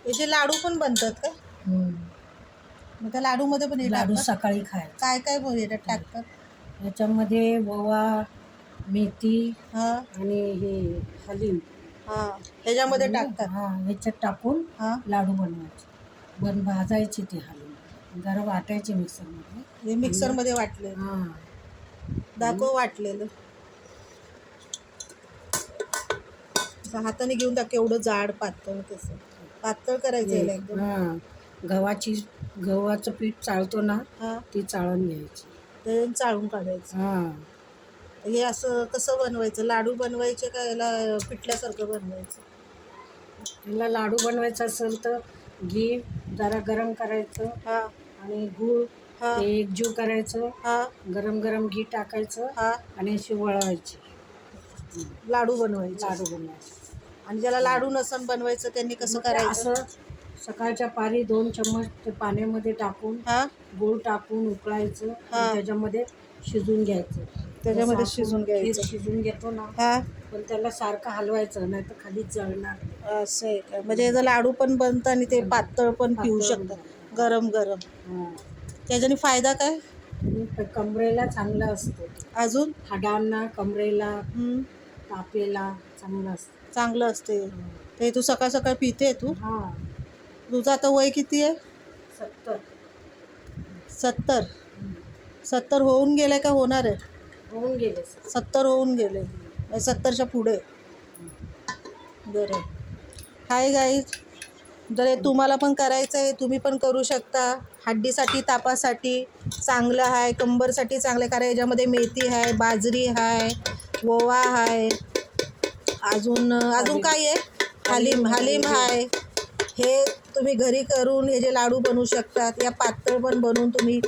याचे लाडू पण बनतात का? मग त्या लाडूमध्ये पण हे लाडू टाकतात? सकाळी खायचे. काय काय याच्यात टाकतात? याच्यामध्ये ओवा, मेथी हा आणि हे हलीम हा ह्याच्यामध्ये टाकतात. ह्याच्यात टाकून हा लाडू बनवायचे. भाजायचे ते हलीम जरा वाटायचे मिक्सरमध्ये. हे मिक्सरमध्ये वाटले. हां दाखव वाटलेलं. असं हाताने घेऊन टाक. एवढं जाड पातळ कसं पातळ करायचं याला एकदम. गव्हाचं पीठ चाळतो ना हा ती चाळून घ्यायची. ते चाळून काढायचं. हे असं कसं बनवायचं? लाडू बनवायचे का याला पिठल्यासारखं बनवायचं? याला लाडू बनवायचा असेल तर घी जरा गरम करायचं हा आणि गूळ हा ते एकजीव करायचं. हा गरम गरम घी टाकायचं हा आणि अशी वळवायची. लाडू बनवायचे. लाडू बनवायचे. आणि ज्याला लाडू नसन बनवायचं त्यांनी कसं मग ते करायचं? असं सकाळच्या पारी 2 चम्मच ते पाण्यामध्ये टाकून हा गूळ टाकून उकळायचं हा आणि त्याच्यामध्ये शिजून घ्यायचं. त्याच्यामध्ये जसं शिजून आपण खीर घ्यायचं. शिजून घेतो ना हा पण त्याला सारखं हलवायचं नाही तर खालीच जळणार. असं आहे का? म्हणजे याचा लाडू पण बनतं आणि ते पातळ पण पिऊ पातळ शकतात बनतं. गरम गरम. त्याच्याने फायदा काय? आणि कमरेला चांगलं असतं. अजून हाडांना, कमरेला, हम्म, तापेला चांगलं असतं. चांगलं असते ते. तू सकाळ सकाळ पिते तू? हां. तुझं आता वय किती आहे? 70. 70. 70 होऊन गेले का होणार आहे? होऊन गेले. 70 होऊन गेले. 70च्या पुढे. बरं. हाय गाईज, जर हे तुम्हाला पण करायचं आहे तुम्ही पण करू शकता. हड्डीसाठी तापासाठी चांगलं आहे, कंबरसाठी चांगलं आहे. कारण याच्यामध्ये मेथी आहे, बाजरी आहे, ओवा आहे, अजून काय आहे? हलीम आहे. हे तुम्ही घरी करून हे जे लाडू बनवू शकतात. या पातळ पण बनवून तुम्ही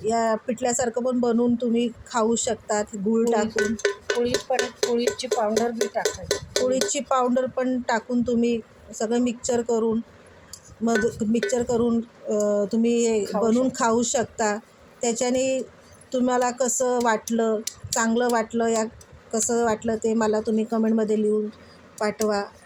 या पिठल्यासारखं पण बनवून तुम्ही खाऊ शकतात गूळ टाकून. पोळीची पावडर बी टाकायची. पोळीची पावडर पण टाकून तुम्ही सगळं मिक्सचर करून तुम्ही हे बनवून खाऊ शकता. त्याच्याने तुम्हाला कसं वाटलं, चांगलं वाटलं या कसं वाटलं ते मला तुम्ही कमेंटमध्ये लिहून पाठवा.